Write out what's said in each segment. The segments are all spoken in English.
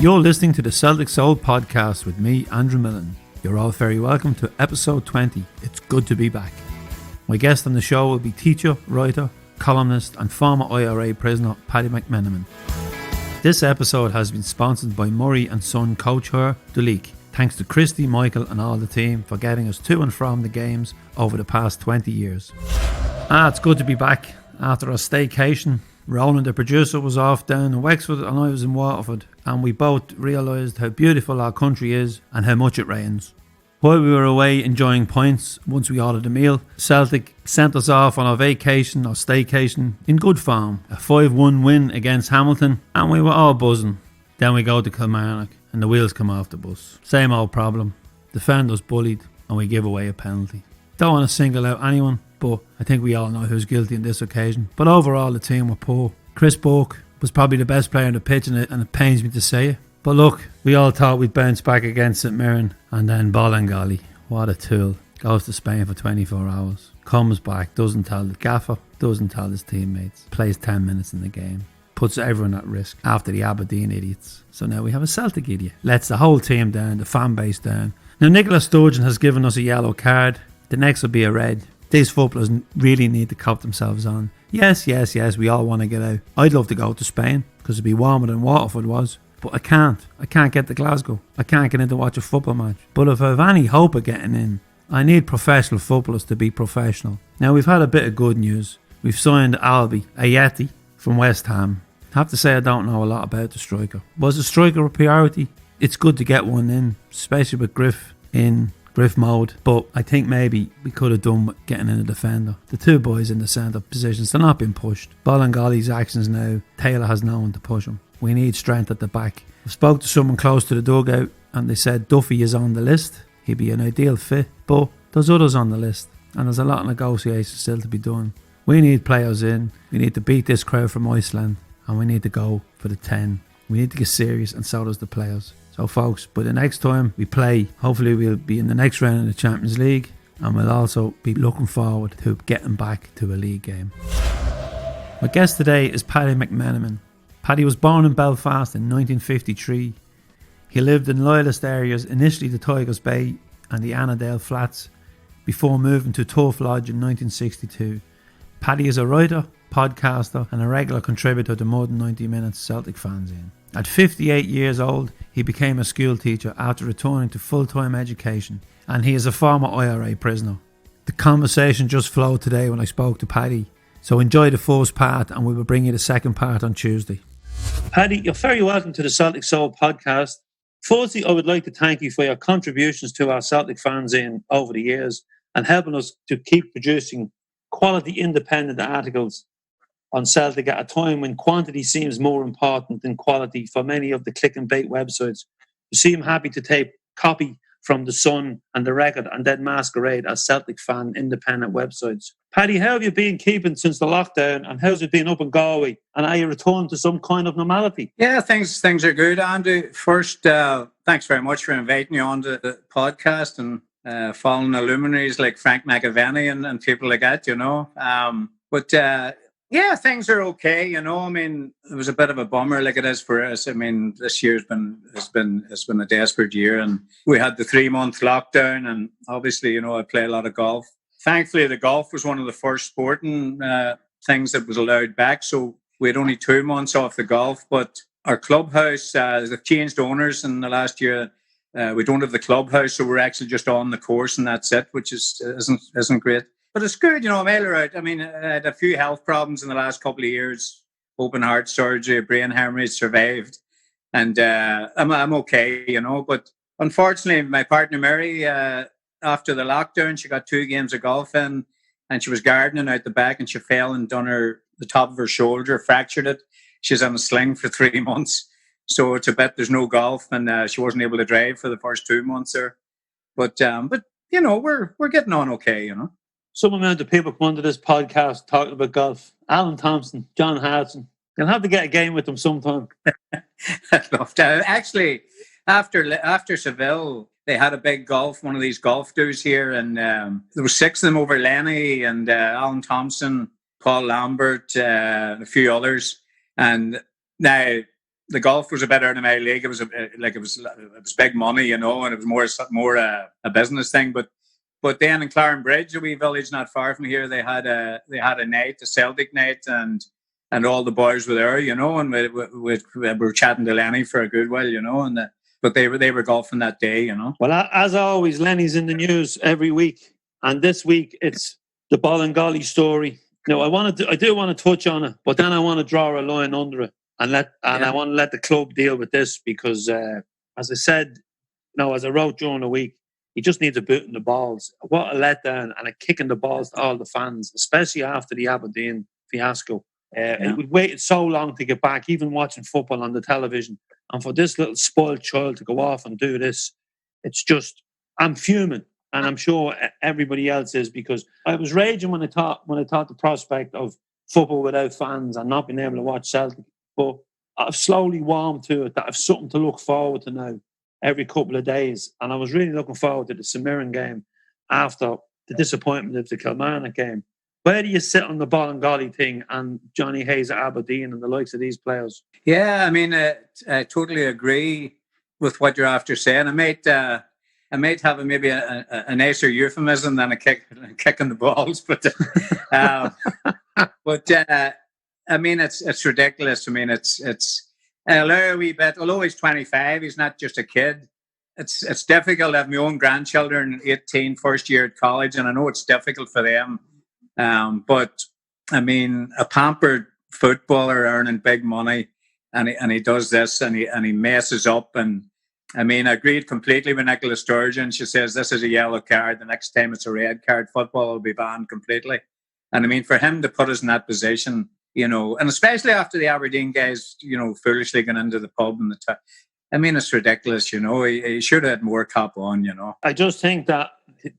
You're listening to the Celtic Soul podcast with me, Andrew Milne. You're all very welcome to episode 20. It's good to be back. My guest on the show will be teacher, writer, columnist and former IRA prisoner Paddy McMenamin. This episode has been sponsored by Murray and Son coach Her Duleek. Thanks to Christy, Michael and all the team for getting us to and from the games over the past 20 years. It's good to be back after a staycation. Roland, the producer, was off down in Wexford and I was in Waterford, and we both realised how beautiful our country is and how much it rains. While we were away enjoying pints, once we ordered a meal, Celtic sent us off on our vacation or staycation in good form. A 5-1 win against Hamilton and we were all buzzing. Then we go to Kilmarnock and the wheels come off the bus. Same old problem. Defenders bullied and we give away a penalty. Don't want to single out anyone, but I think we all know who's guilty on this occasion. But overall the team were poor. Chris Bourke was probably the best player on the pitch and it pains me to say it. But look, we all thought we'd bounce back against St Mirren, and then Bollingolly, what a tool, goes to Spain for 24 hours, comes back, doesn't tell the gaffer, doesn't tell his teammates, plays 10 minutes in the game, puts everyone at risk after the Aberdeen idiots. So now we have a Celtic idiot, lets the whole team down, the fan base down. Now Nicola Sturgeon has given us a yellow card, the next will be a red. These footballers really need to cop themselves on. Yes, we all want to get out. I'd love to go to Spain, because it'd be warmer than Waterford was. But I can't get to Glasgow. I can't get in to watch a football match. But if I have any hope of getting in, I need professional footballers to be professional. Now we've had a bit of good news. We've signed Albi Ayeti from West Ham. I have to say I don't know a lot about the striker. Was the striker a priority? It's good to get one in, especially with Griff in Griff mode. But I think maybe we could have done with getting in a defender. The two boys in the centre positions, they're not being pushed. Bollingolly's actions now, Taylor has no one to push him. We need strength at the back. I spoke to someone close to the dugout and they said Duffy is on the list. He'd be an ideal fit. But there's others on the list and there's a lot of negotiations still to be done. We need players in. We need to beat this crowd from Iceland and we need to go for the 10. We need to get serious and so does the players. So folks, by the next time we play, hopefully we'll be in the next round of the Champions League and we'll also be looking forward to getting back to a league game. My guest today is Paddy McMenamin. Paddy was born in Belfast in 1953. He lived in loyalist areas, initially the Tigers Bay and the Annandale Flats, before moving to Turf Lodge in 1962. Paddy is a writer, podcaster and a regular contributor to More Than 90 Minutes Celtic fanzine. At 58 years old, he became a school teacher after returning to full-time education, and he is a former IRA prisoner. The conversation just flowed today when I spoke to Paddy, so enjoy the first part and we will bring you the second part on Tuesday. Paddy, you're very welcome to the Celtic Soul podcast. Firstly, I would like to thank you for your contributions to our Celtic fanzine over the years and helping us to keep producing quality independent articles on Celtic at a time when quantity seems more important than quality for many of the click and bait websites who seem happy to take copy from the Sun and the Record and then masquerade as Celtic fan independent websites. Paddy, how have you been keeping since the lockdown and how's it been up in Galway? And are you returned to some kind of normality? Yeah, things are good, Andrew. First, thanks very much for inviting me on to the podcast and following the luminaries like Frank McAvenny and people like that, you know. Yeah, things are okay, you know. I mean, it was a bit of a bummer like it is for us. I mean, this year's has been a desperate year and we had the 3-month lockdown and obviously, you know, I play a lot of golf. Thankfully, the golf was one of the first sporting things that was allowed back. So we had only 2 months off the golf, but our clubhouse, they've changed owners in the last year. We don't have the clubhouse, so we're actually just on the course and that's it, which isn't great. But it's good, you know, I'm all right. I mean, I had a few health problems in the last couple of years. Open heart surgery, brain hemorrhage, survived. And I'm okay, you know. But unfortunately, my partner Mary, after the lockdown, she got 2 games of golf in and she was gardening out the back and she fell and done the top of her shoulder, fractured it. She's on a sling for 3 months. So it's a bit, there's no golf and she wasn't able to drive for the first 2 months there. But you know, we're getting on okay, you know. Some amount of people come onto this podcast talking about golf. Alan Thompson, John Hartson. You'll have to get a game with them sometime. I'd love to. Actually, after Seville, they had a big golf, one of these golf do's here, and there was 6 of them over Lenny and Alan Thompson, Paul Lambert, a few others. And now the golf was a bit out of my league. It was it was big money, you know, and it was more a business thing. But then in Clarenbridge, a wee village not far from here, they had a night, a Celtic night, and all the boys were there, you know, and we were chatting to Lenny for a good while, you know, but they were golfing that day, you know. Well, as always, Lenny's in the news every week, and this week it's the Ballingolly story. Now, I do want to touch on it, but then I want to draw a line under it I want to let the club deal with this because, as I said, as I wrote during the week, he just needs a boot in the balls. What a letdown and a kick in the balls to all the fans, especially after the Aberdeen fiasco. We waited so long to get back, even watching football on the television, and for this little spoiled child to go off and do this, it's just, I'm fuming. And I'm sure everybody else is, because I was raging when I thought the prospect of football without fans and not being able to watch Celtic. But I've slowly warmed to it, that I've something to look forward to now every couple of days. And I was really looking forward to the St Mirren game after the disappointment of the Kilmarnock game. Where do you sit on the Ballingolly thing and Johnny Hayes at Aberdeen and the likes of these players? Yeah, I mean, I totally agree with what you're after saying. I might have maybe a nicer euphemism than a kick in the balls, but I mean, it's ridiculous. I mean, it's a wee bit. Although he's 25, he's not just a kid. It's difficult to have my own grandchildren, 18, first year at college, and I know it's difficult for them. But I mean, a pampered footballer earning big money, and he does this, and he messes up. And I mean, I agreed completely with Nicola Sturgeon. She says this is a yellow card. The next time it's a red card. Football will be banned completely. And I mean, for him to put us in that position, you know, and especially after the Aberdeen guys, you know, foolishly going into the pub and I mean, it's ridiculous, you know. He should have had more cop on, you know. I just think that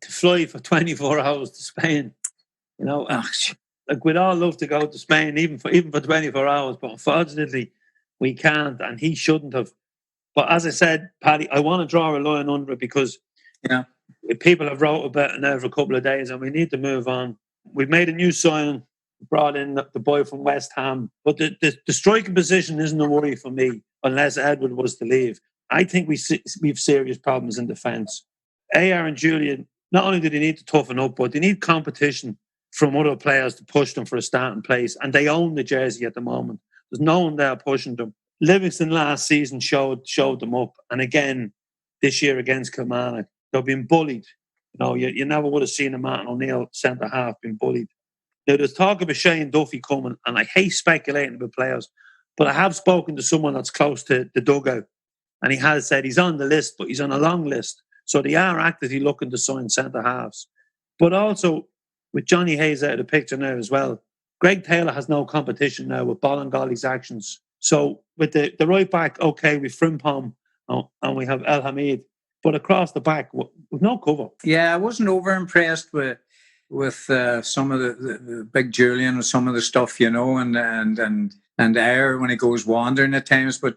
to fly for 24 hours to Spain, you know, like we'd all love to go to Spain, even for 24 hours, but unfortunately we can't, and he shouldn't have. But as I said, Paddy, I want to draw a line under it because people have wrote about it now for a couple of days and we need to move on. We've made a new signing, brought in the boy from West Ham, but the striking position isn't a worry for me unless Edward was to leave. I think we've serious problems in defence. AR and Julian, not only do they need to toughen up, but they need competition from other players to push them for a starting place, and they own the jersey at the moment. There's no one there pushing them. Livingston last season showed them up, and again this year against Kilmarnock, they've been bullied. You know, you never would have seen a Martin O'Neill centre half being bullied. Now, there's talk of a Shane Duffy coming, and I hate speculating about players, but I have spoken to someone that's close to the dugout, and he has said he's on the list, but he's on a long list. So they are actively looking to sign centre halves. But also, with Johnny Hayes out of the picture now as well, Greg Taylor has no competition now with Ballingolly's actions. So with the right back, okay, with Frimpong and we have El Hamid, but across the back, with no cover. Yeah, I wasn't over impressed with some of the big Julian and some of the stuff, you know, and Ayer when he goes wandering at times. But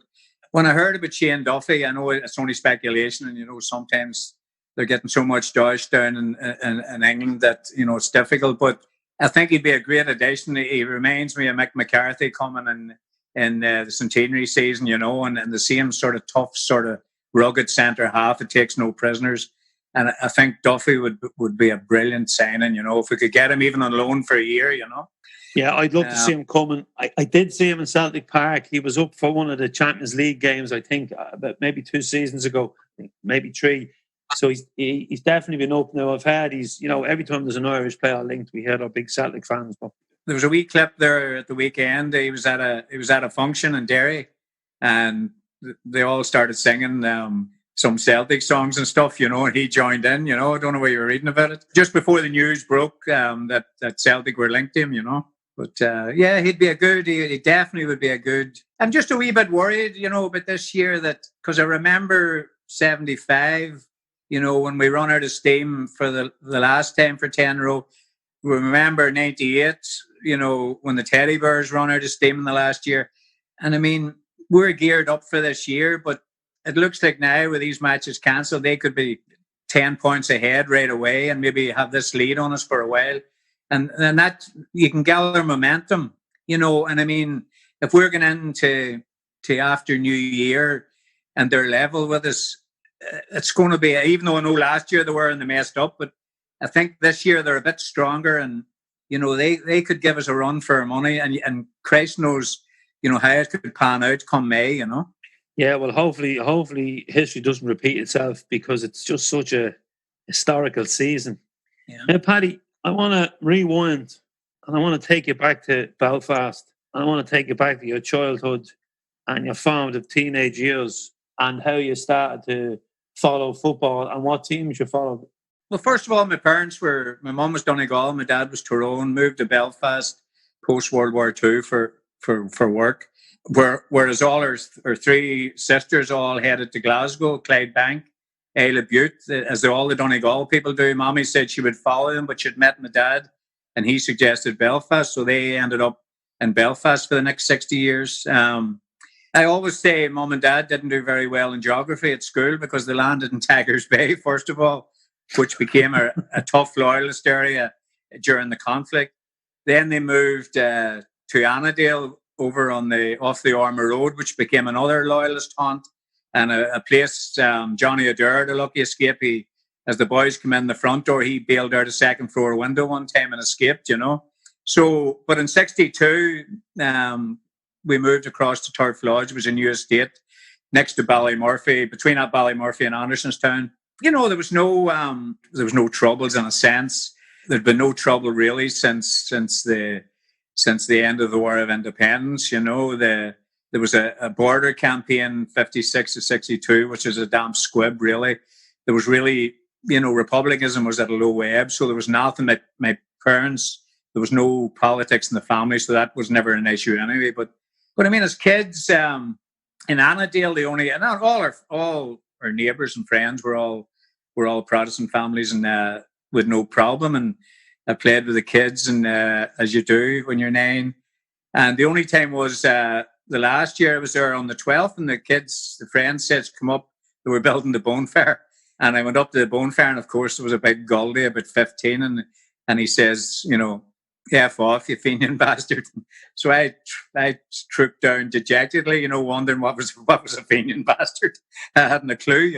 when I heard about Shane Duffy, I know it's only speculation, and you know sometimes they're getting so much dosh down in England that you know it's difficult. But I think he'd be a great addition. He reminds me of Mick McCarthy coming in the centenary season, you know, and the same sort of tough, sort of rugged centre half. It takes no prisoners. And I think Duffy would be a brilliant signing, you know, if we could get him even on loan for a year, you know. Yeah, I'd love to see him coming. I did see him in Celtic Park. He was up for one of the Champions League games, I think, about maybe 2 seasons ago, maybe 3. So he's definitely been up now. I've heard he's, you know, every time there's an Irish player linked, we hear our big Celtic fans. But there was a wee clip there at the weekend. He was at a function in Derry, and they all started singing some Celtic songs and stuff, you know, and he joined in, you know. I don't know where you were reading about it. Just before the news broke that Celtic were linked to him, you know. But yeah, he definitely would be a good. I'm just a wee bit worried, you know, about this year because I remember 75, you know, when we run out of steam for the last time for 10 row. We remember 98, you know, when the Teddy Bears run out of steam in the last year. And I mean, we're geared up for this year, but it looks like now with these matches cancelled, they could be 10 points ahead right away and maybe have this lead on us for a while. And that you can gather momentum, you know. And I mean, if we're going into to after New Year and they're level with us, it's going to be, even though I know last year they were and they messed up, but I think this year they're a bit stronger and, they could give us a run for our money and Christ knows, how it could pan out come May, Yeah, well, hopefully history doesn't repeat itself because it's just such a historical season. Yeah. Now, Paddy, I want to rewind and I want to take you back to Belfast. I want to take you back to your childhood and your formative teenage years and how you started to follow football and what teams you followed. Well, first of all, my mum was Donegal, my dad was Tyrone, moved to Belfast post World War II for work. Whereas all her three sisters all headed to Glasgow, Clydebank, Isle Butte, as all the Donegal people do. Mommy said she would follow them, but she'd met my dad and he suggested Belfast. So they ended up in Belfast for the next 60 years. I always say Mum and Dad didn't do very well in geography at school because they landed in Tigers Bay, first of all, which became a tough loyalist area during the conflict. Then they moved to Annandale over off the Armour Road, which became another loyalist haunt, and a place, Johnny Adair, the lucky escape. As the boys come in the front door, he bailed out a second floor window one time and escaped, So, but in 62, we moved across to Turf Lodge. It was a new estate next to Ballymurphy, between that Ballymurphy and Andersonstown. There was no troubles in a sense. There'd been no trouble really since the end of the War of Independence. There was a border campaign 56 to 62, which is a damn squib really. There was really, republicanism was at a low ebb, so there was nothing. My parents, there was no politics in the family, so that was never an issue anyway. But I mean, as kids in Annandale, and all our neighbours and friends were all Protestant families and with no problem. And I played with the kids, and as you do when you're 9. And the only time was the last year I was there on the 12th, and the friends said, come up. They were building the bonfire. And I went up to the bonfire, and of course there was a big Goldie, about 15, and he says, F off, you Fenian bastard. So I trooped down dejectedly, wondering what was a Fenian bastard. I hadn't a clue,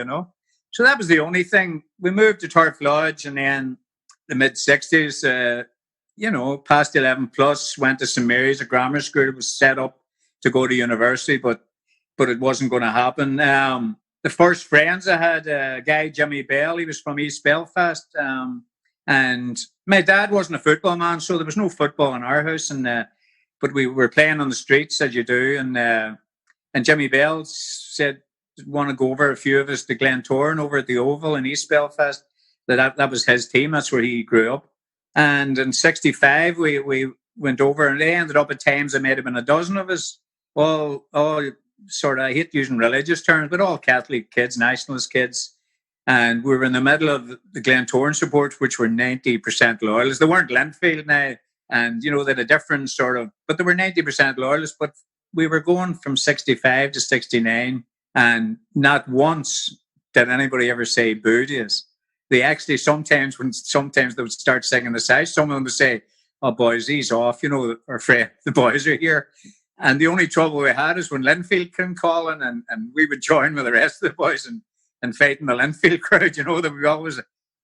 So that was the only thing. We moved to Turf Lodge, and then the mid-60s, past 11 plus, went to St. Mary's, a grammar school. It was set up to go to university, but it wasn't going to happen. The first friends I had, a guy, Jimmy Bell, he was from East Belfast, and my dad wasn't a football man, so there was no football in our house. But we were playing on the streets, as you do. And Jimmy Bell said, want to go over a few of us to Glentoran over at the Oval in East Belfast. That was his team. That's where he grew up. And in 65, we went over, and they ended up at times, there might have been a dozen of us, all sort of, I hate using religious terms, but all Catholic kids, nationalist kids. And we were in the middle of the Glentoran support, which were 90% loyalists. They weren't Linfield now, and, they had a different sort of, but they were 90% loyalists. But we were going from 65 to 69, and not once did anybody ever say boo to us. They actually, sometimes they would start singing the side, some of them would say, oh, boys, ease off, our friend, the boys are here. And the only trouble we had is when Linfield came calling, and we would join with the rest of the boys and fighting the Linfield crowd, that we always,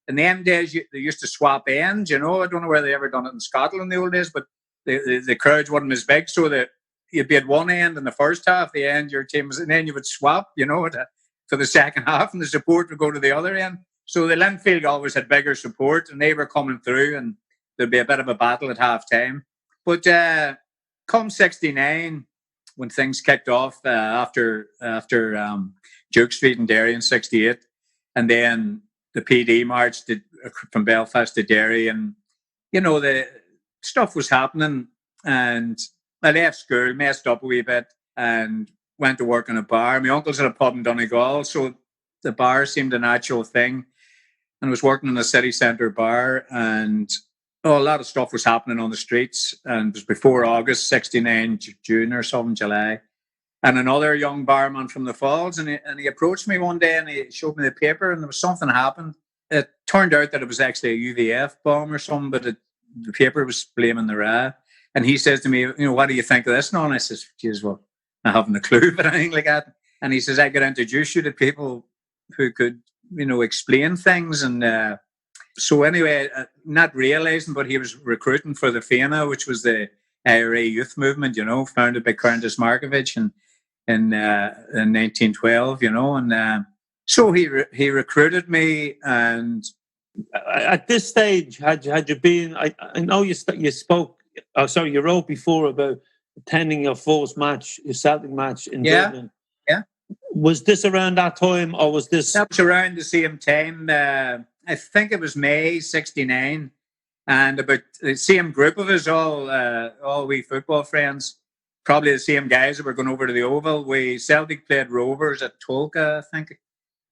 in the end days, they used to swap ends, I don't know whether they ever done it in Scotland in the old days, but the crowds weren't as big, so that you'd be at one end in the first half, the end your team was, and then you would swap, for the second half, and the support would go to the other end. So the Linfield always had bigger support, and they were coming through, and there'd be a bit of a battle at half time. But come 69, when things kicked off after Duke Street in Derry in 68, and then the PD marched from Belfast to Derry, and the stuff was happening, and I left school, messed up a wee bit, and went to work in a bar. My uncle's had a pub in Donegal, so the bar seemed a natural thing, and I was working in a city centre bar, and a lot of stuff was happening on the streets, and it was before August 69, June or something, July. And another young barman from the Falls, and he approached me one day, and he showed me the paper, and there was something happened. It turned out that it was actually a UVF bomb or something, but the paper was blaming the Ra. And he says to me, what do you think of this now? And I says, geez, well, I haven't a clue about anything like that. And he says, I could introduce you to people who could, explain things. And so anyway, not realising, but he was recruiting for the FIANA, which was the IRA youth movement, founded by Countess Markovic in 1912, and so he recruited me. And at this stage, had you been? I know you spoke. Oh, sorry, you wrote before about attending your first match, your Celtic match in Dublin. Yeah. Was this around that time, or was this? That was around the same time. I think it was May '69, and about the same group of us, all we football friends, probably the same guys that were going over to the Oval. Celtic played Rovers at Tolka, I think,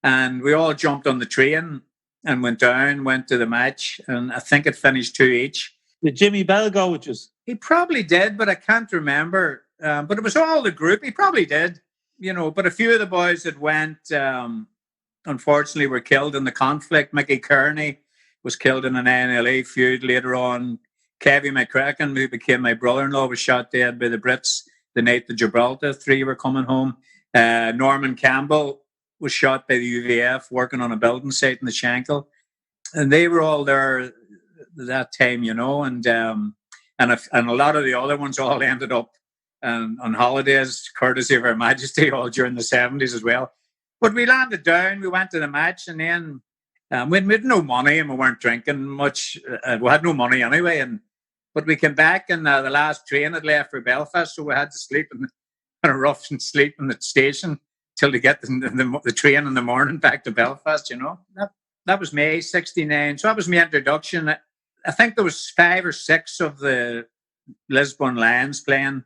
and we all jumped on the train and went to the match, and I think it finished 2-2. Did Jimmy Bell go with us? He probably did, but I can't remember. But it was all the group. He probably did, but a few of the boys that went, unfortunately, were killed in the conflict. Mickey Kearney was killed in an NLA feud later on. Kevin McCracken, who became my brother-in-law, was shot dead by the Brits the night the Gibraltar 3 were coming home. Norman Campbell was shot by the UVF working on a building site in the Shankill. And they were all there that time, and a lot of the other ones all ended up on holidays, courtesy of Her Majesty, all during the 70s as well. But we landed down, we went to the match, and then we had no money and we weren't drinking much. We had no money anyway, but we came back, and the last train had left for Belfast, so we had to sleep in a rough and sleep in the station till to get the train in the morning back to Belfast, That was May '69. So that was my introduction. I think there was 5 or 6 of the Lisbon Lions playing.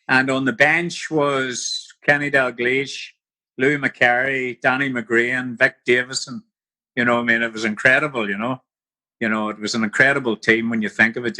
And on the bench was Kenny Dalglish, Louis McCarry, Danny McGrain, Vic Davison. It was incredible, it was an incredible team when you think of it,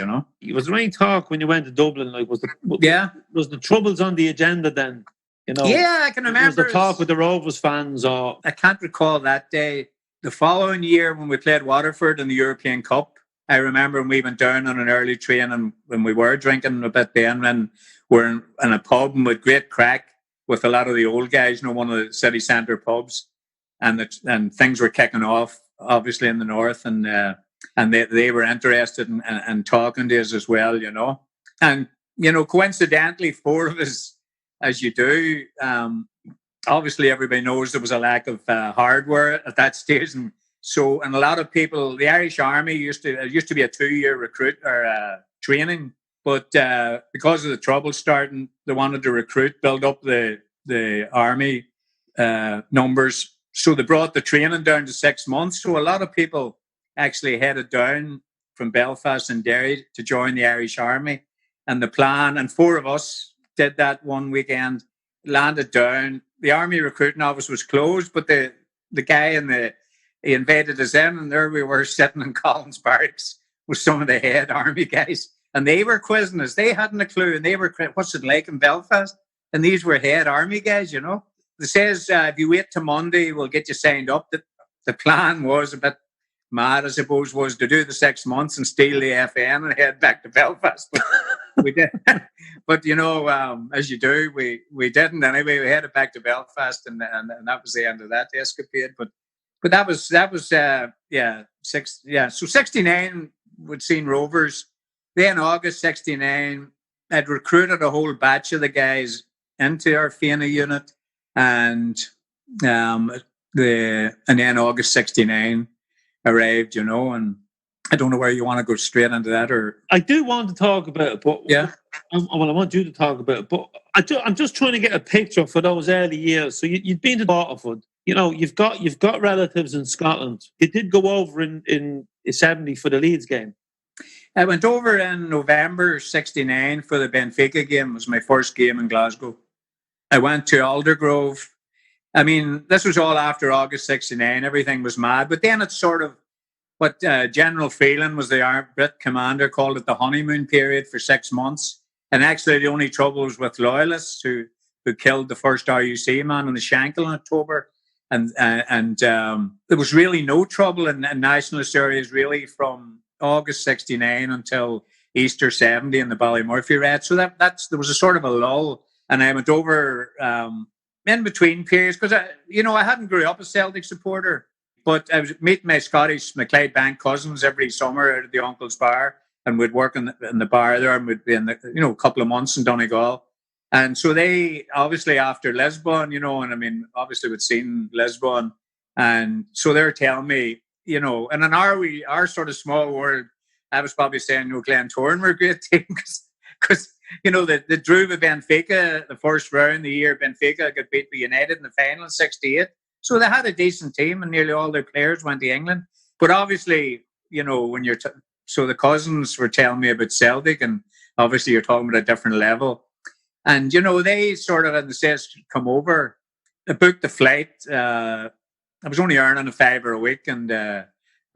Was there any talk when you went to Dublin? Like, was the Troubles on the agenda then? Yeah, I can remember. Was the talk with the Rovers fans, or? I can't recall that day. The following year when we played Waterford in the European Cup, I remember when we went down on an early train, and when we were drinking a bit then, and we're in a pub and with great crack with a lot of the old guys, one of the city centre pubs, and things were kicking off, obviously, in the north, and they were interested in talking to us as well, And, coincidentally, 4 of us, as you do, obviously everybody knows there was a lack of hardware at that stage, and a lot of people, the Irish Army used to be a 2-year recruit or training, but because of the trouble starting, they wanted to build up the army numbers, so they brought the training down to 6 months. So a lot of people actually headed down from Belfast and Derry to join the Irish Army, and the plan, and 4 of us did that one weekend, landed down. The army recruiting office was closed, but the guy he invited us in, and there we were sitting in Collins Barracks with some of the head army guys, and they were quizzing us. They hadn't a clue, and they were, what's it like in Belfast? And these were head army guys, They says, if you wait till Monday, we'll get you signed up. The plan was a bit mad, I suppose, was to do the 6 months and steal the FN and head back to Belfast. But we did. But, as you do, we didn't anyway. We headed back to Belfast, and that was the end of that escapade. But that was So 69, we'd seen Rovers. Then August 69, I'd recruited a whole batch of the guys into our FIANA unit, and then August 69 arrived, and I don't know where you want to go straight into that, or I do want to talk about it, but yeah, I want you to talk about it, but I'm just trying to get a picture for those early years. So you'd been to Waterford, you've got relatives in Scotland. You did go over in 70 for the Leeds game. I went over in November 69 for the Benfica game. It was my first game in Glasgow. I went to Aldergrove. I mean, this was all after August 69. Everything was mad. But then it's sort of what General Phelan was the Brit commander, called it the honeymoon period for 6 months. And actually the only trouble was with loyalists who killed the first RUC man in the Shankill in October. And there was really no trouble in nationalist areas really from August 69 until Easter 70 in the Ballymurphy Riots. So there was a sort of a lull. And I went over in between periods because I hadn't grew up a Celtic supporter, but I was meeting my Scottish McLeod Bank cousins every summer out at the uncle's bar, and we'd work in the bar there, and we'd be in a couple of months in Donegal. And so they obviously after Lisbon, and I mean obviously we'd seen Lisbon, and so they're telling me, and in our sort of small world, I was probably saying, Glentoran were a great team because they drew with Benfica the first round the year Benfica got beat by United in the final in '68. So they had a decent team, and nearly all their players went to England. But obviously, when you're so the cousins were telling me about Celtic, and obviously you're talking about a different level. And they sort of, and they says come over. I booked the flight. I was only earning $5 a week, and I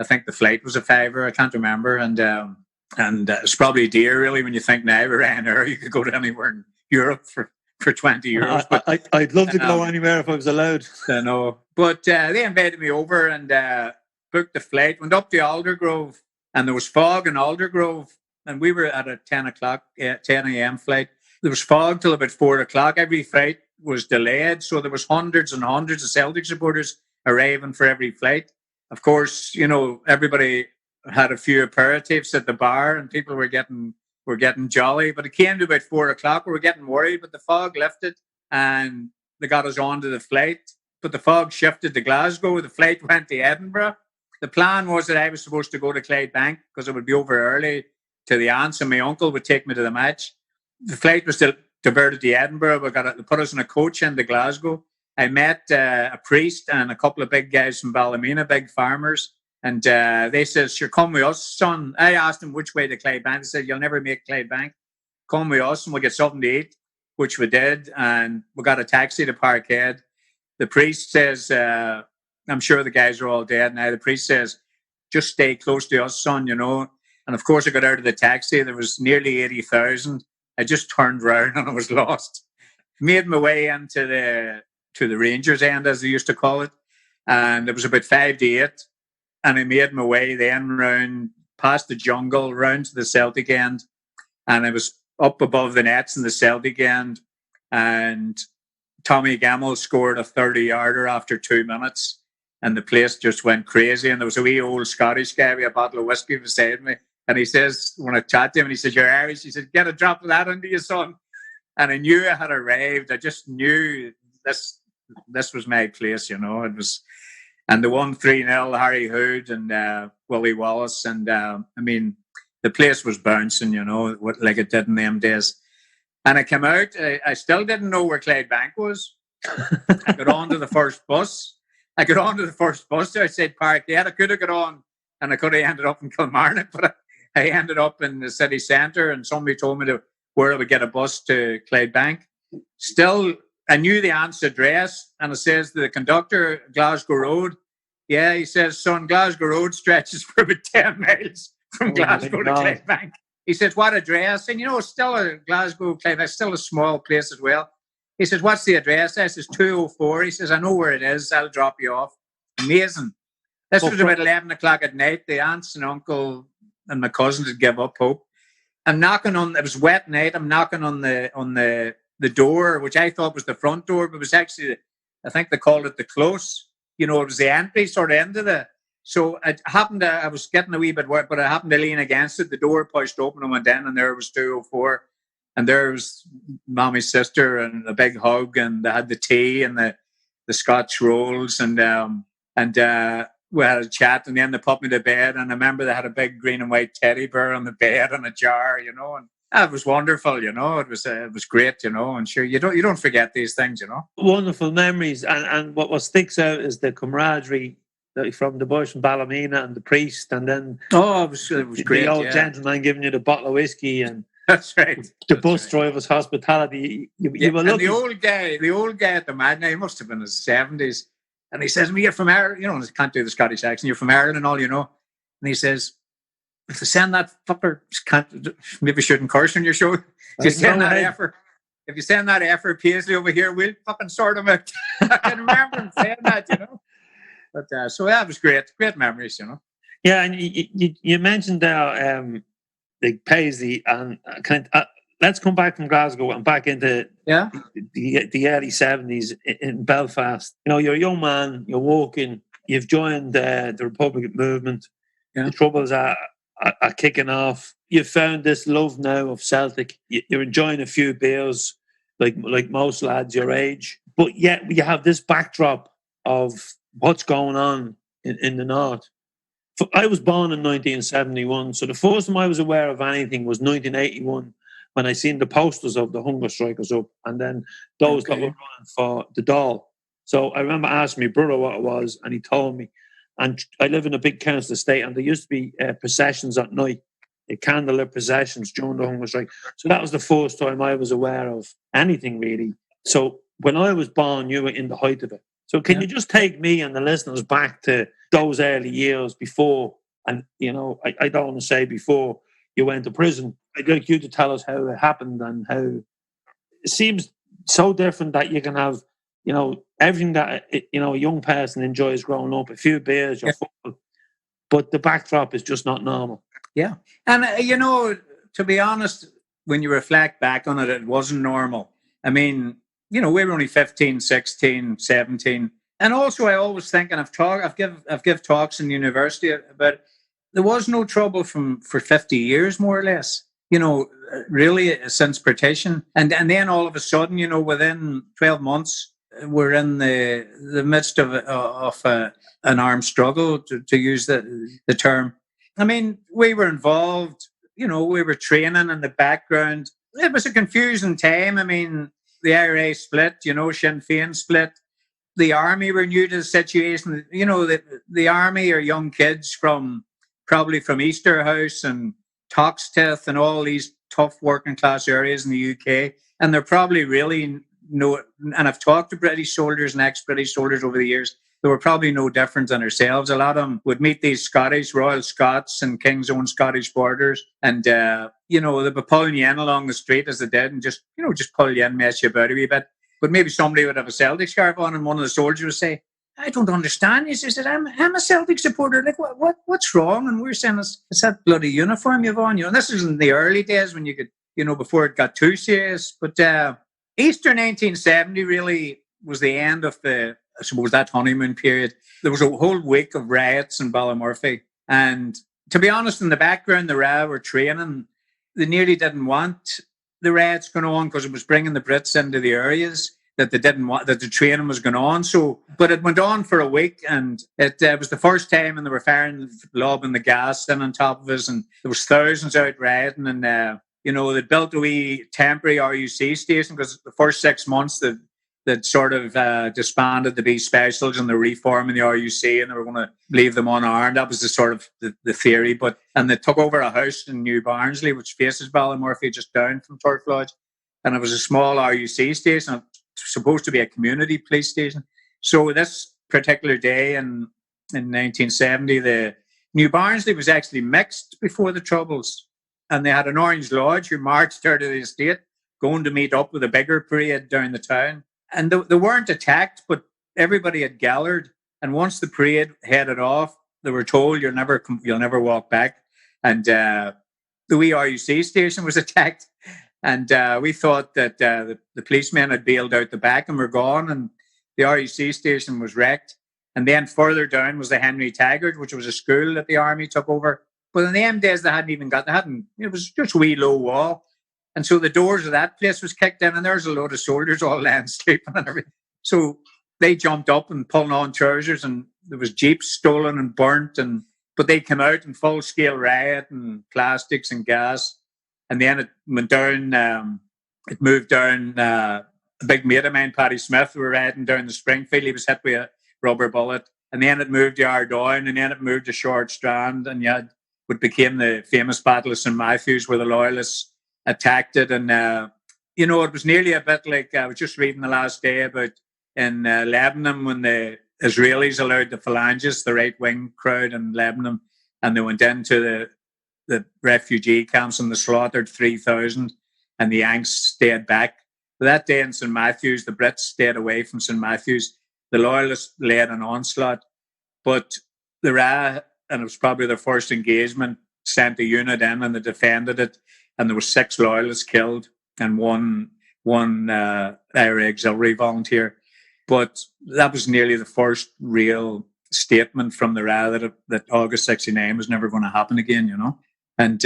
think the flight was $5. I can't remember, and it's probably dear, really, when you think now with Ryanair, you could go to anywhere in Europe for €20. But I'd love to go anywhere if I was allowed. I know, but they invited me over and booked the flight. Went up to Aldergrove, and there was fog in Aldergrove, and we were at a 10 a.m. flight. There was fog till about 4 o'clock. Every flight was delayed, so there was hundreds and hundreds of Celtic supporters arriving for every flight. Of course, everybody had a few aperitifs at the bar, and people were getting jolly. But it came to about 4 o'clock. We were getting worried, but the fog lifted, and they got us onto the flight. But the fog shifted to Glasgow. The flight went to Edinburgh. The plan was that I was supposed to go to Clydebank because it would be over early to the aunts, and my uncle would take me to the match. The flight was diverted to Edinburgh. They put us in a coach into Glasgow. I met a priest and a couple of big guys from Ballymena, big farmers. And they said, sure, come with us, son. I asked them which way to Clydebank. They said, you'll never make Clydebank. Come with us and we'll get something to eat, which we did. And we got a taxi to Parkhead. The priest says, I'm sure the guys are all dead now. The priest says, just stay close to us, son, And of course, I got out of the taxi. There was nearly 80,000. I just turned round and I was lost. Made my way into the Rangers end, as they used to call it. And it was about 5 to 8. And I made my way then round past the jungle, round to the Celtic end. And I was up above the nets in the Celtic end. And Tommy Gamble scored a 30-yarder after 2 minutes. And the place just went crazy. And there was a wee old Scottish guy with a bottle of whiskey beside me. And he says, when I chat to him, and he says, you're Irish. He said, get a drop of that into you, son. And I knew I had arrived. I just knew this was my place, It was, and they won 3-0, Harry Hood and Willie Wallace. And I mean, the place was bouncing, like it did in them days. And I came out. I still didn't know where Clydebank was. I got onto the first bus. Outside Parkhead. I could have got on, and I could have ended up in Kilmarnock, but I ended up in the city centre, and somebody told me where I would get a bus to Clydebank. Still, I knew the aunt's address, and it says to the conductor, Glasgow Road. Yeah, he says, son, Glasgow Road stretches for about 10 miles from Glasgow to Clydebank. He says, what address? And, it's still a Glasgow, Clydebank, still a small place as well. He says, what's the address? I says, 204. He says, I know where it is. I'll drop you off. Amazing. This was about 11 o'clock at night. The aunts and uncle and my cousins had give up hope. I'm knocking on, it was wet night. I'm knocking on the door, which I thought was the front door, but it was actually, I think they called it the close. It was the entry sort of into so I was getting a wee bit wet, but I happened to lean against it. The door pushed open and went in, and there was 204. And there was Mommy's sister and a big hug, and they had the tea and the Scotch rolls, and we had a chat, and then they put me to bed. And I remember they had a big green and white teddy bear on the bed and a jar, and it was wonderful, it was great, and sure, you don't forget these things, Wonderful memories, and what sticks out is the camaraderie from the boys from Ballymena and the priest, and then it was great. The old gentleman giving you the bottle of whiskey, and that's right. The bus driver's hospitality. You were and the old guy at the Mad, now he must have been in his 70s, and he says, "You're from Ireland, I can't do the Scottish accent. You're from Ireland and all, And he says, if they send that fucker, maybe shouldn't curse on your show. If you send that effort Paisley over here, we'll fucking sort him out." I can remember him saying that, But so that was great memories, Yeah, and you mentioned there like Paisley, and let's come back from Glasgow and back into Yeah. the early 70s in Belfast. You know, you're a young man, you're walking, you've joined the Republican movement. Yeah. The Troubles are kicking off. You've found this love now of Celtic. You're enjoying a few beers, like most lads your age. But yet you have this backdrop of what's going on in the north. I was born in 1971, so the first time I was aware of anything was 1981, when I seen the posters of the hunger strikers up, and then those that were running for the Dáil. So I remember asking my brother what it was, and he told me. And I live in a big council estate, and there used to be processions at night, candlelit processions during the hunger strike. So that was the first time I was aware of anything, really. So when I was born, you were in the height of it. So can you just take me and the listeners back to those early years before, and, you know, I don't want to say before you went to prison. I'd like you to tell us how it happened and how it seems so different that you can have, you know, everything that, you know, a young person enjoys growing up, a few beers, your football, but the backdrop is just not normal. Yeah. And, you know, to be honest, when you reflect back on it, it wasn't normal. I mean, you know, we were only 15, 16, 17. And also, I always think, and I've give talks in university about, there was no trouble for 50 years, more or less, you know, really since partition. And then all of a sudden, you know, within 12 months, we're in the midst of an armed struggle, to use the term. I mean, we were involved, you know, we were training in the background. It was a confusing time. I mean, the IRA split, you know, Sinn Féin split. The army were new to the situation. You know, the army are young kids probably from Easterhouse and Toxteth and all these tough working class areas in the UK. And they're probably really and I've talked to British soldiers and ex-British soldiers over the years. They were probably no different than ourselves. A lot of them would meet these Scottish, Royal Scots and King's Own Scottish borders. And, you know, they'd be pulling you in along the street as they did and just pull you in, mess you about a wee bit. But maybe somebody would have a Celtic scarf on and one of the soldiers would say, I don't understand. He said, I'm a Celtic supporter. Like, what's wrong? And we're saying, it's that bloody uniform you've on. You know, and this is in the early days when you could, you know, before it got too serious. But Easter 1970 really was the end of I suppose, that honeymoon period. There was a whole week of riots in Ballymurphy. And to be honest, in the background, the RA were training. They nearly didn't want the riots going on because it was bringing the Brits into the areas that they didn't want, that the training was going on. So, but it went on for a week, and it was the first time, and they were firing, lobbing the gas in on top of us, and there was thousands out rioting, and you know, they built a wee temporary RUC station because the first 6 months that sort of disbanded the B specials and the reform in the RUC, and they were going to leave them unarmed. That was the sort of the theory. And they took over a house in New Barnsley, which faces Ballymurphy, just down from Turf Lodge. And it was a small RUC station, supposed to be a community police station. So this particular day in 1970, the New Barnsley was actually mixed before the Troubles. And they had an Orange Lodge who marched out of the estate, going to meet up with a bigger parade down the town. And they weren't attacked, but everybody had gathered. And once the parade headed off, they were told, you'll never walk back. And the wee RUC station was attacked. And we thought that the policemen had bailed out the back and were gone. And the RUC station was wrecked. And then further down was the Henry Taggart, which was a school that the army took over. But in the end days, it was just a wee low wall. And so the doors of that place was kicked in, and there's a load of soldiers all laying sleeping and everything. So they jumped up and pulling on trousers, and there was jeeps stolen and burnt. But they came out in full-scale riot and plastics and gas. And then it went down, it moved down. A big mate of mine, Paddy Smith, we were riding down the Springfield. He was hit with a rubber bullet. And then it moved yard down, and then it moved to Short Strand. And you had what became the famous Battle of St. Matthews, where the Loyalists attacked it. And, you know, it was nearly a bit like, I was just reading the last day about in Lebanon, when the Israelis allowed the Phalangists, the right-wing crowd in Lebanon, and they went into the refugee camps and they slaughtered 3,000, and the Yanks stayed back. But that day in St. Matthews, the Brits stayed away from St. Matthews. The Loyalists led an onslaught, but the RA, and it was probably their first engagement, sent a unit in and they defended it. and there were 6 loyalists killed and one IRA auxiliary volunteer. But that was nearly the first real statement from the RA that August 69 was never going to happen again, you know. And,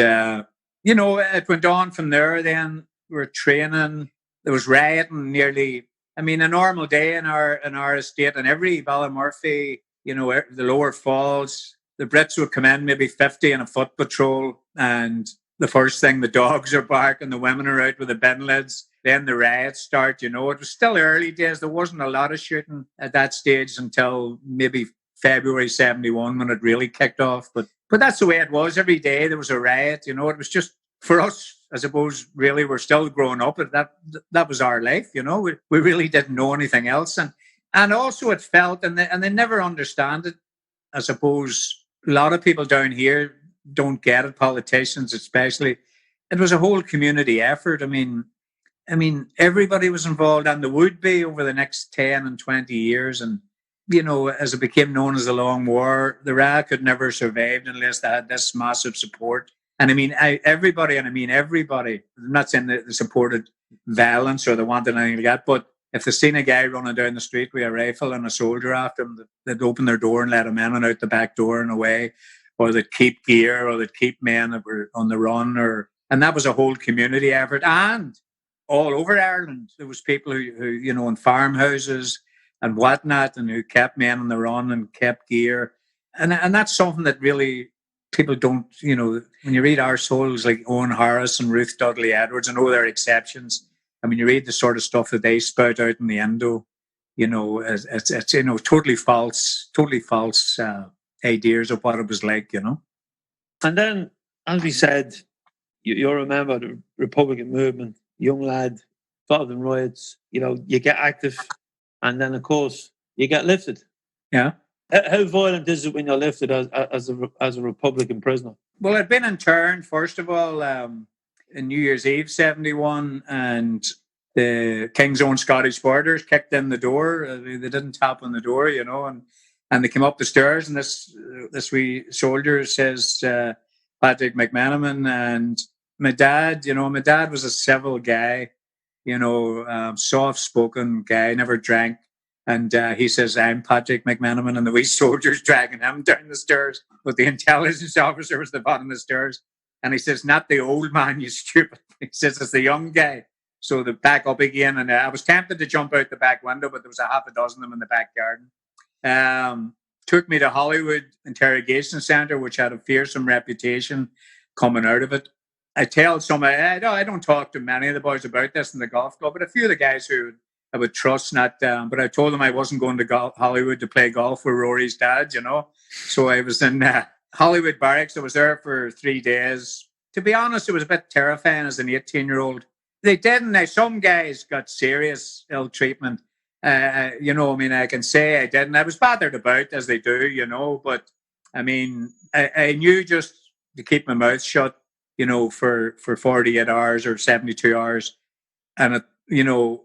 it went on from there. Then we were training. There was rioting nearly. I mean, a normal day in our estate, and every Ballymurphy, the lower falls, the Brits would come in, maybe 50 in a foot patrol, and the first thing, the dogs are barking, the women are out with the bin lids. Then the riots start, It was still early days. There wasn't a lot of shooting at that stage until maybe February 71 when it really kicked off. But that's the way it was. Every day there was a riot, It was just, for us, I suppose, really, we're still growing up. That was our life, We really didn't know anything else. And also it felt, and they never understand it. I suppose a lot of people down here don't get it, politicians especially. It was a whole community effort. I mean, everybody was involved, and there would be over the next 10 and 20 years. And, as it became known as the Long War, the RA could never have survived unless they had this massive support. And everybody, I'm not saying that they supported violence or they wanted anything like that, but if they seen a guy running down the street with a rifle and a soldier after him, they'd open their door and let him in and out the back door and away, or they'd keep gear, or they'd keep men that were on the run, and that was a whole community effort. And all over Ireland, there was people who in farmhouses and whatnot, and who kept men on the run and kept gear. And that's something that really people don't, when you read our souls like Owen Harris and Ruth Dudley Edwards, I know there are exceptions. I mean, you read the sort of stuff that they spout out in the Indo, it's totally false ideas of what it was like, And then, as we said, you're a member of the Republican movement, young lad, involved in riots, you get active, and then, of course, you get lifted. Yeah. How violent is it when you're lifted as a Republican prisoner? Well, I'd been interned, first of all, in New Year's Eve 71, and the King's Own Scottish Borders kicked in the door. They didn't tap on the door, and they came up the stairs, and this wee soldier says, Paddy McMenamin, and my dad was a civil guy, soft-spoken guy, never drank. And he says, I'm Patrick McMenamin, and the wee soldier's dragging him down the stairs. But the intelligence officer was at the bottom of the stairs. And he says, not the old man, you stupid. He says, it's the young guy. So they back up again. And I was tempted to jump out the back window, but there was a half a dozen of them in the back garden. Took me to Hollywood Interrogation Centre, which had a fearsome reputation coming out of it. I tell somebody, I don't talk to many of the boys about this in the golf club, but a few of the guys who I would trust, but I told them I wasn't going to Hollywood to play golf with Rory's dad, So I was in Hollywood Barracks. I was there for 3 days. To be honest, it was a bit terrifying as an 18-year-old. They didn't. Some guys got serious ill treatment. I can say I didn't. I was bothered about, as they do, but I knew just to keep my mouth shut, for 48 hours or 72 hours. And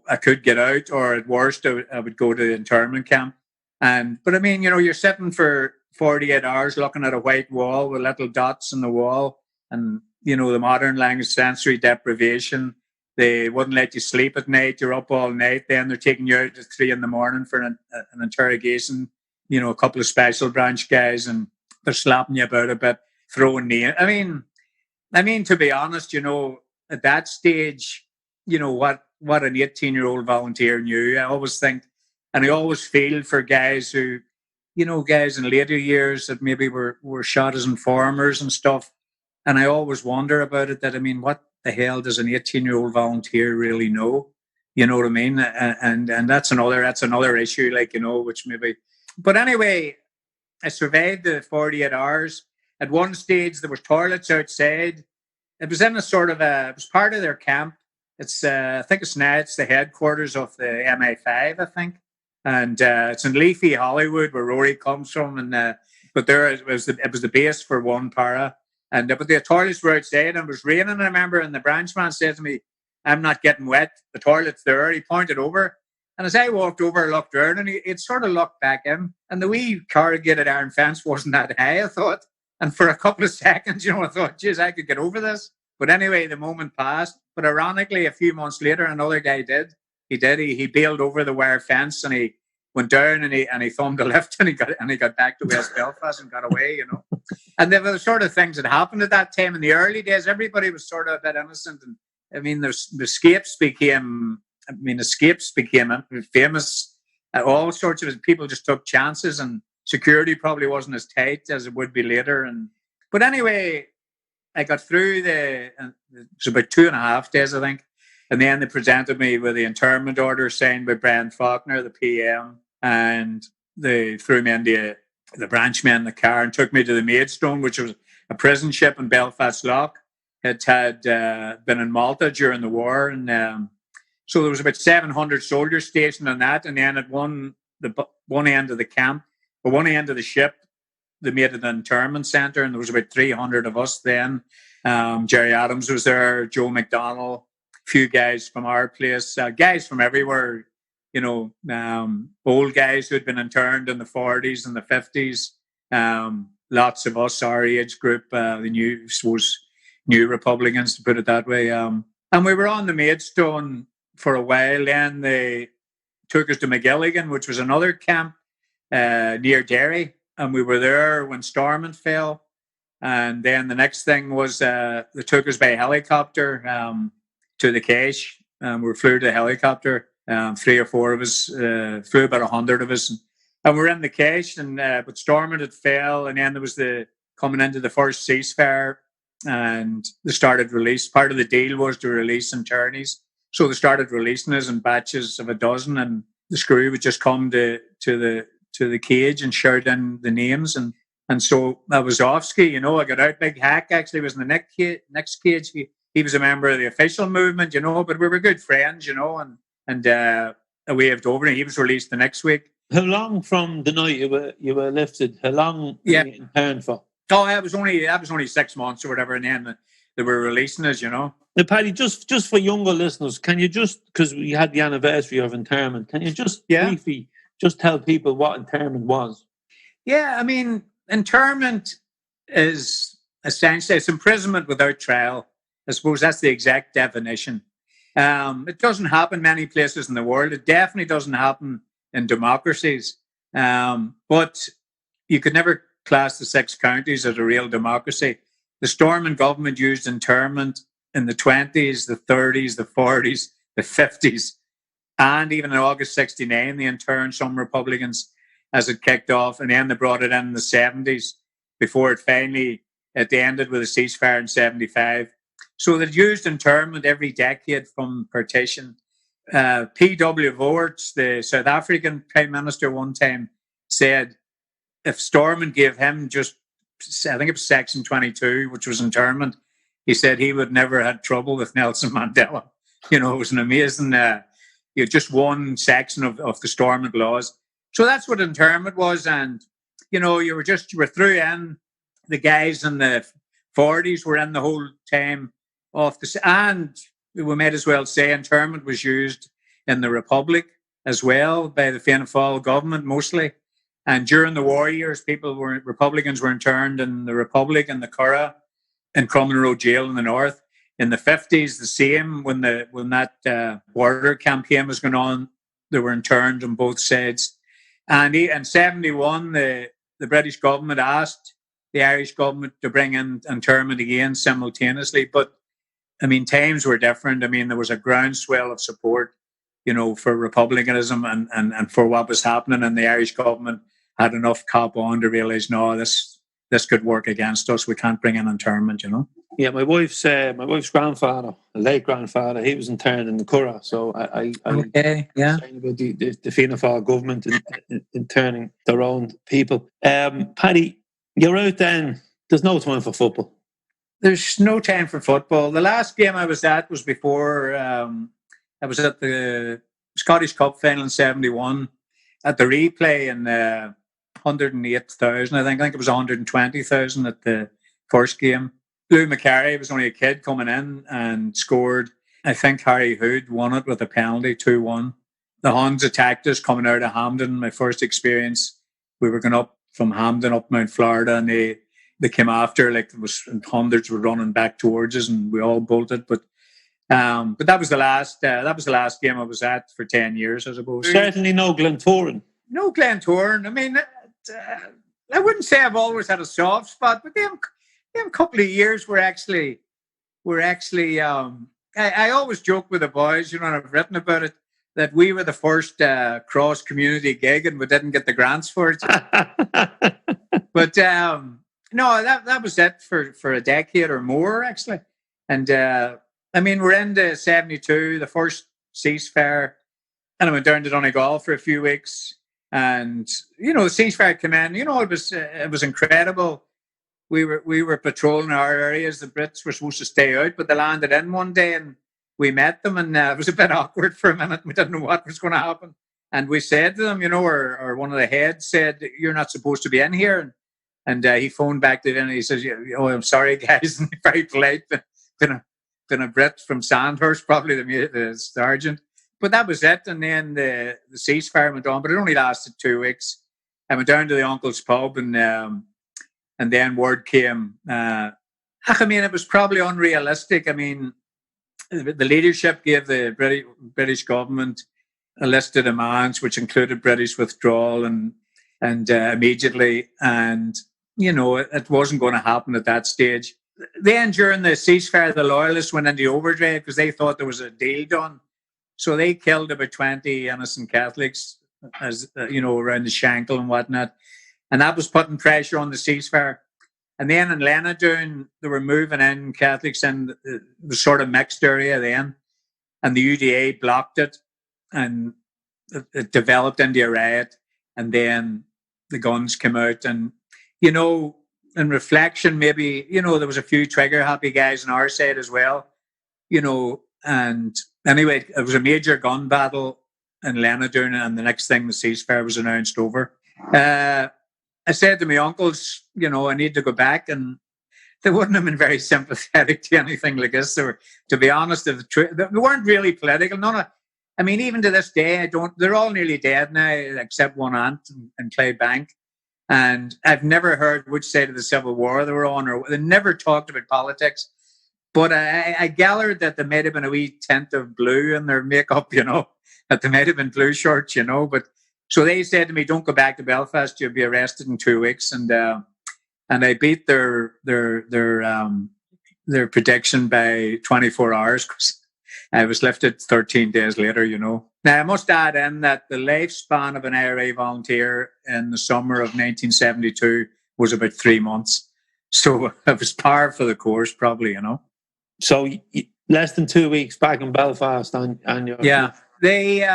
I could get out, or at worst, I would go to the internment camp. But you're sitting for 48 hours looking at a white wall with little dots in the wall, and the modern language sensory deprivation. They wouldn't let you sleep at night. You're up all night. Then they're taking you out at 3 a.m. for an interrogation. A couple of special branch guys, and they're slapping you about a bit, throwing names. To be honest, at that stage, what an 18-year-old volunteer knew. I always think, and I always feel for guys who, guys in later years that maybe were shot as informers and stuff. And I always wonder about it, that, what the hell does an 18-year-old volunteer really know? You know what I mean? And that's another issue, which maybe, but anyway, I survived the 48 hours. At one stage, there was toilets outside. It was in it was part of their camp. It's, I think it's the headquarters of the MI5, I think. And it's in leafy Hollywood, where Rory comes from. And but there it was the base for one para. And but the toilets were outside, and it was raining, I remember. And the branchman said to me, I'm not getting wet. The toilet's there. He pointed over. And as I walked over, I looked around, and it sort of looked back in. And the wee corrugated iron fence wasn't that high, I thought. And for a couple of seconds, I thought, geez, I could get over this. But anyway, the moment passed. But ironically, a few months later, another guy did. He bailed over the wire fence and he went down and he thumbed a lift and he got back to West Belfast and got away, you know. And there were the sort of things that happened at that time in the early days. Everybody was sort of a bit innocent, and I mean, escapes became famous. All sorts of people just took chances, and security probably wasn't as tight as it would be later. But anyway, I got through it was about 2.5 days, I think. And then they presented me with the internment order signed by Brian Faulkner, the PM, and they threw me into the branchman in the car and took me to the Maidstone, which was a prison ship in Belfast Lough. It had been in Malta during the war, and so there was about 700 soldiers stationed on that. And then at one end of the camp, or one end of the ship, they made it an internment centre, and there was about 300 of us then. Jerry Adams was there, Joe McDonnell, a few guys from our place, guys from everywhere, you know, old guys who had been interned in the 40s and the 50s. Lots of us, our age group, the new Republicans, to put it that way. And we were on the Maidstone for a while. Then they took us to McGilligan, which was another camp near Derry. And we were there when Stormont fell. And then the next thing was they took us by helicopter to the cache. We flew to a helicopter. 3 or 4 of us, flew about 100 of us. And we're in the cache, but Stormont had fell. And then there was coming into the first ceasefire. And they started release. Part of the deal was to release internees. So they started releasing us in batches of a dozen. And the screw would just come to the cage and shout in the names. And so I was off ski, you know. I got out. Big Hack actually was in the next cage. He was a member of the official movement, you know, but we were good friends, you know, and I waved over and he was released the next week. How long from the night you were lifted? How long were you interned for? Oh, that was only 6 months or whatever, and then they were releasing us, you know. Now, Paddy, just for younger listeners, can you because we had the anniversary of internment, can you just briefly just tell people what internment was? Yeah, I mean, internment is essentially it's imprisonment without trial. I suppose that's the exact definition. It doesn't happen many places in the world. It definitely doesn't happen in democracies. But you could never class the 6 counties as a real democracy. The Stormont government used internment in the 20s, the 30s, the 40s, the 50s, and even in August 1969, they interned some Republicans as it kicked off, and then they brought it in the 70s before it ended with a ceasefire in 1975. So they used internment every decade from partition. P.W. Voorts, the South African Prime Minister, one time said if Stormont gave him just, I think it was Section 22, which was internment, he said he would never had trouble with Nelson Mandela. You know, it was an amazing, just one section of the Stormont laws. So that's what internment was. And, you know, you were through in. The guys in the 40s were in the whole time and we might as well say internment was used in the Republic as well by the Fianna Fáil government mostly. And during the war years, Republicans were interned in the Republic and the Curragh in Crumlin Road Jail in the north. In the 50s, the same, when that border campaign was going on, they were interned on both sides. And in 1971, the British government asked the Irish government to bring in internment again simultaneously. But, I mean, times were different. I mean, there was a groundswell of support, you know, for republicanism and for what was happening. And the Irish government had enough cop on to realise, no, this could work against us. We can't bring in internment, you know. Yeah, my wife's grandfather, a late grandfather, he was interned in the Curragh. So I about the Fianna Fáil government interning their own people. Paddy, you're out then. There's no time for football. There's no time for football. The last game I was at was before I was at the Scottish Cup final in 1971 at the replay in 108,000. I think it was 120,000 at the first game. Lou McCarry was only a kid coming in and scored. I think Harry Hood won it with a penalty, 2-1. The Huns attacked us coming out of Hampden. My first experience, we were going up from Hampden up Mount Florida, and they came after, like it was hundreds were running back towards us, and we all bolted. But that was the last game I was at for 10 years, I suppose. Certainly no Glentoran. No Glentoran. I mean, I wouldn't say I've always had a soft spot, but them couple of years were actually. I always joke with the boys, and I've written about it, that we were the first cross community gig, and we didn't get the grants for it. But no, that was it for a decade or more, actually. And I mean, we're into 72, the first ceasefire, and I went down to Donegal for a few weeks. And the ceasefire came in. It was incredible. We were patrolling our areas. The Brits were supposed to stay out, but they landed in one day, and we met them, and it was a bit awkward for a minute. We didn't know what was going to happen. And we said to them, or one of the heads said, "You're not supposed to be in here." And he phoned back to them, and he says, "Oh, I'm sorry, guys." And very polite. Been a Brit from Sandhurst, probably the sergeant. But that was it. And then the ceasefire went on, but it only lasted 2 weeks. I went down to the uncle's pub, and then word came. I mean, it was probably unrealistic. I mean, the leadership gave the British government a list of demands, which included British withdrawal and immediately, and it wasn't going to happen at that stage. Then during the ceasefire, the loyalists went into overdrive because they thought there was a deal done. So they killed about 20 innocent Catholics, as around the Shankill and whatnot, and that was putting pressure on the ceasefire. And then in Lenadoon, they were moving in Catholics in the sort of mixed area then, and the UDA blocked it, and it developed into a riot. And then the guns came out, and in reflection, maybe there was a few trigger-happy guys on our side as well, And anyway, it was a major gun battle in Lenadoon, and the next thing, the ceasefire was announced over. I said to my uncles, I need to go back, and they wouldn't have been very sympathetic to anything like this. They were, to be honest, they weren't really political. Even to this day, they're all nearly dead now, except one aunt in Clydebank. And I've never heard which side of the Civil War they were on, or they never talked about politics. But I gathered that there might have been a wee tint of blue in their makeup, that they might have been blue shirts, But so they said to me, "Don't go back to Belfast. You'll be arrested in 2 weeks." And I beat their prediction by 24 hours because I was lifted 13 days later, Now, I must add in that the lifespan of an IRA volunteer in the summer of 1972 was about 3 months. So it was par for the course, probably, So less than 2 weeks back in Belfast on your... Yeah. They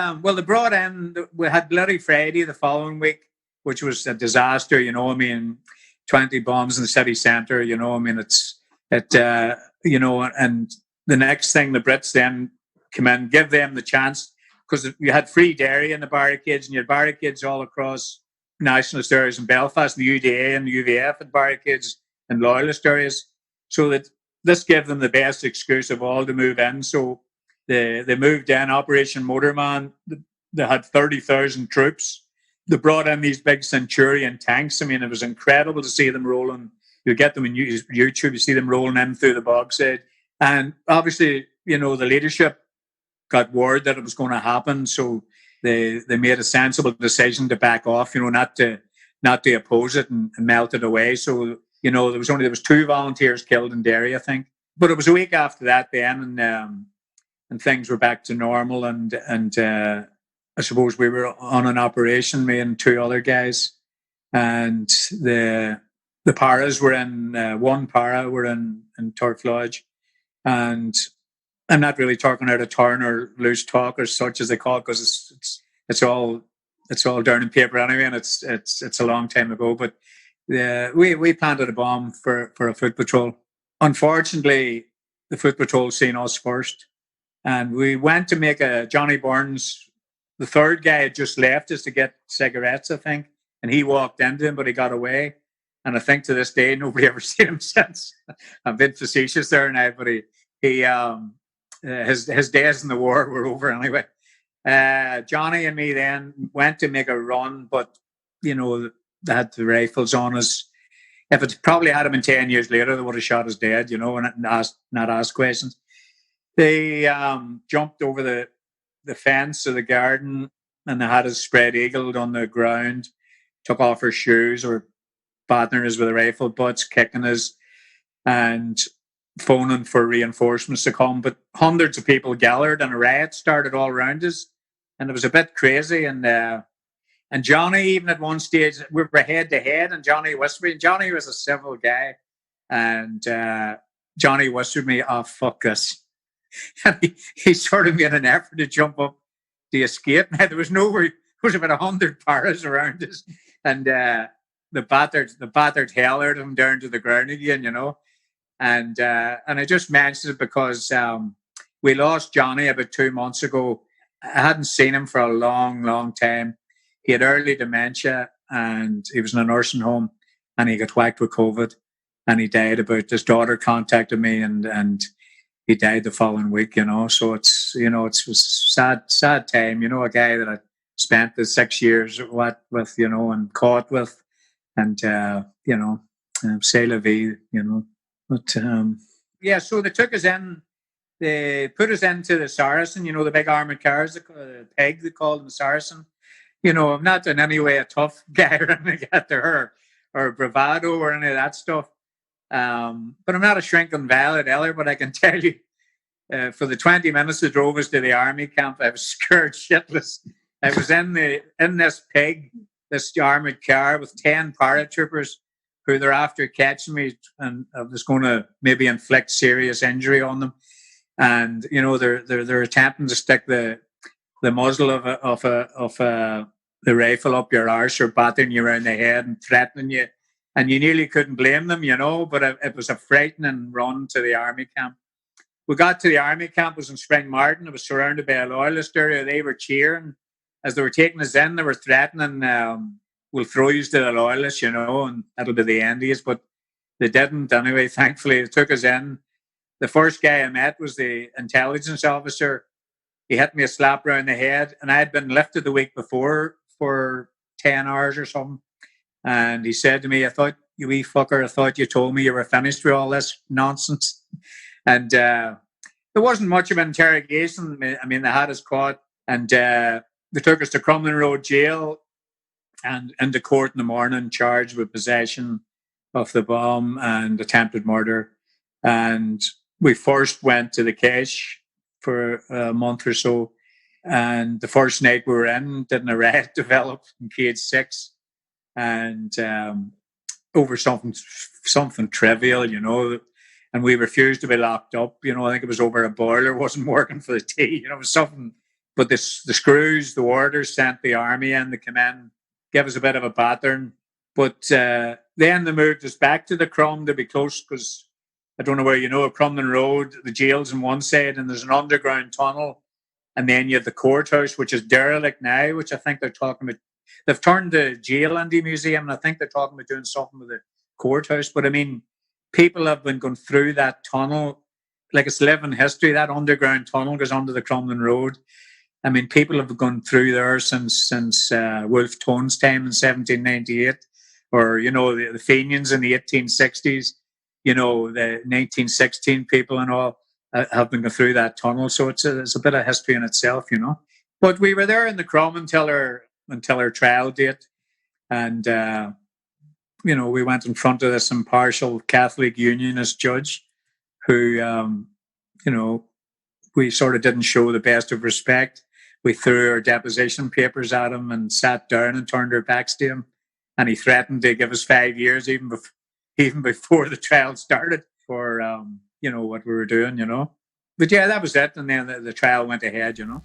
brought in, we had Bloody Friday the following week, which was a disaster, 20 bombs in the city centre, and the next thing, the Brits then come in, give them the chance, because you had free dairy in the barricades, and you had barricades all across nationalist areas in Belfast, the UDA and the UVF had barricades in loyalist areas, so that this gave them the best excuse of all to move in. So they moved in, Operation Motorman. They had 30,000 troops. They brought in these big Centurion tanks. It was incredible to see them rolling. You get them on YouTube, you see them rolling in through the bogside. And obviously, the leadership got word that it was going to happen. So they made a sensible decision to back off, not to oppose it and melt it away. So, there was 2 volunteers killed in Derry, I think. But it was a week after that then, and things were back to normal. And I suppose we were on an operation, me and 2 other guys. And the paras were in, one para were in Turf Lodge. And I'm not really talking out of turn or loose talk or such as they call it, because it's all down in paper anyway, and it's a long time ago. But we planted a bomb for a foot patrol. Unfortunately, the foot patrol seen us first, and we went to make a Johnny Burns. The third guy had just left us to get cigarettes, I think, and he walked into him, but he got away. And I think to this day, nobody ever seen him since. I'm a bit facetious there now, but his days in the war were over anyway. Johnny and me then went to make a run, but they had the rifles on us, If it probably had been 10 years later, they would have shot us dead, you know, and not asked questions. They jumped over the fence of the garden, and they had us spread eagled on the ground, took off our shoes or battering us with rifle butts, kicking us, and phoning for reinforcements to come. But hundreds of people gathered, and a riot started all around us, and it was a bit crazy. And Johnny, even at one stage, we were head to head, and Johnny whispered me. Johnny was a civil guy, and Johnny whispered me, "Oh, fuck this." And he sort of made an effort to jump up to escape. Now, there was about 100 paras around us, and the battered hell out of him down to the ground again, you know. And I just mentioned it because we lost Johnny about 2 months ago. I hadn't seen him for a long, long time. He had early dementia, and he was in a nursing home, and he got whacked with COVID, and he died. His daughter contacted me, and he died the following week, you know. So it was sad time, you know, a guy that I spent the 6 years with, you know, and caught with, and you know, c'est la vie, you know. But yeah, so they took us in. They put us into the Saracen, you know, the big armored cars, the peg they called them, the Saracen. You know, I'm not in any way a tough guy or anything like that, or bravado or any of that stuff. But I'm not a shrinking violet either. But I can tell you, for the 20 minutes they drove us to the army camp, I was scared shitless. I was in this pig, this armored car with 10 paratroopers who they're after catching me, and I was going to maybe inflict serious injury on them. And you know, they're attempting to stick the muzzle of the rifle up your arse or battering you around the head and threatening you, and you nearly couldn't blame them, you know. But it was a frightening run to the army camp. We got to the army camp. It was in Spring Martin. It was surrounded by a loyalist area. They were cheering as they were taking us in. They were threatening, "We'll throw you to the loyalists, you know, and that'll be the end of you." But they didn't. Anyway, thankfully, they took us in. The first guy I met was the intelligence officer. He hit me a slap around the head, and I had been lifted the week before for 10 hours or something. And he said to me, "I thought, you wee fucker, I thought you told me you were finished with all this nonsense." And there wasn't much of an interrogation. I mean, they had us caught, and they took us to Crumlin Road Jail and into court in the morning, charged with possession of the bomb and attempted murder. And we first went to the cache for a month or so, and the first night we were in, didn't a riot develop in Cage 6, and over something trivial, you know, and we refused to be locked up. You know, I think it was over a boiler wasn't working for the tea, you know, it was something. But the screws, the warders sent the army in to come in, give us a bit of a battering. But then they moved us back to the Crum to be close, because I don't know where you know, Crumlin Road, the jail's on one side, and there's an underground tunnel. And then you have the courthouse, which is derelict now, which I think they're talking about. They've turned the jail into a museum, and I think they're talking about doing something with the courthouse. But I mean, people have been going through that tunnel like it's living history. That underground tunnel goes under the Crumlin Road. I mean, people have gone through there since Wolfe Tone's time in 1798, or, you know, the Fenians in the 1860s, you know, the 1916 people and all have been going through that tunnel. So it's a bit of history in itself, you know. But we were there in the Crum until our trial date. And, you know, we went in front of this impartial Catholic Unionist judge who, you know, we sort of didn't show the best of respect. We threw our deposition papers at him and sat down and turned our backs to him. And he threatened to give us 5 years even before the trial started for, you know, what we were doing, you know. But yeah, that was it. And then the trial went ahead, you know.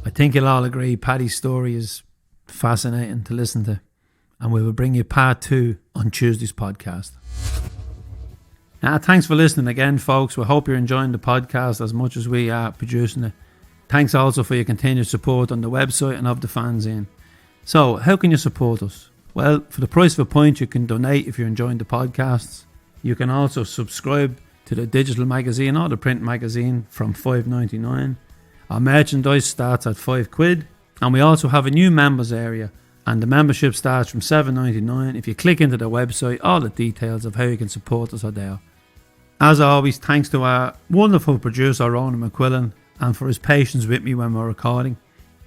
I think you'll all agree Paddy's story is fascinating to listen to. And we will bring you part 2 on Tuesday's podcast. Thanks for listening again, folks. We hope you're enjoying the podcast as much as we are producing it. Thanks also for your continued support on the website and of the fanzine. So, how can you support us? Well, for the price of a pint, you can donate if you're enjoying the podcasts. You can also subscribe to the digital magazine or the print magazine from $5.99. Our merchandise starts at £5, and we also have a new members area and the membership starts from $7.99. If you click into the website, all the details of how you can support us are there. As always, thanks to our wonderful producer Ronan McQuillan and for his patience with me when we're recording.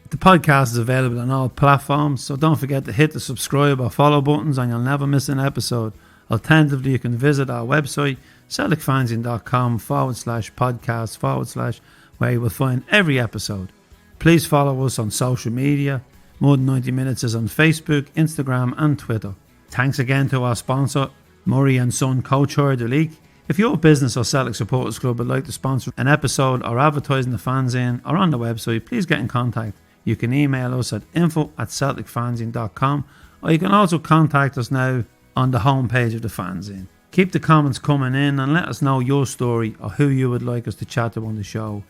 The podcast is available on all platforms, so don't forget to hit the subscribe or follow buttons and you'll never miss an episode. Alternatively, you can visit our website, celticfanzine.com/podcast/ where you will find every episode. Please follow us on social media. More Than 90 Minutes is on Facebook, Instagram and Twitter. Thanks again to our sponsor, Murray & Son Coach Hire the League. If your business or Celtic Supporters Club would like to sponsor an episode or advertise in the fanzine or on the website, please get in contact. You can email us at info@celticfanzine.com, or you can also contact us now on the homepage of the fanzine. Keep the comments coming in and let us know your story or who you would like us to chat to on the show.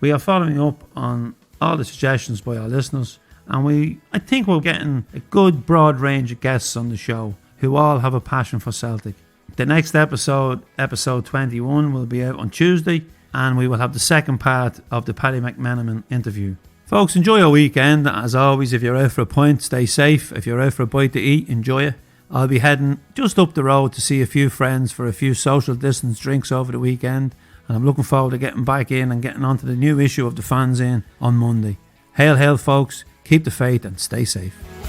We are following up on all the suggestions by our listeners, and I think we're getting a good broad range of guests on the show who all have a passion for Celtic. The next episode 21, will be out on Tuesday, and we will have the second part of the Paddy McMenamin interview. Folks, enjoy your weekend. As always, if you're out for a pint, stay safe. If you're out for a bite to eat, enjoy it. I'll be heading just up the road to see a few friends for a few social distance drinks over the weekend, and I'm looking forward to getting back in and getting onto the new issue of the fanzine on Monday. Hail, hail, folks. Keep the faith and stay safe.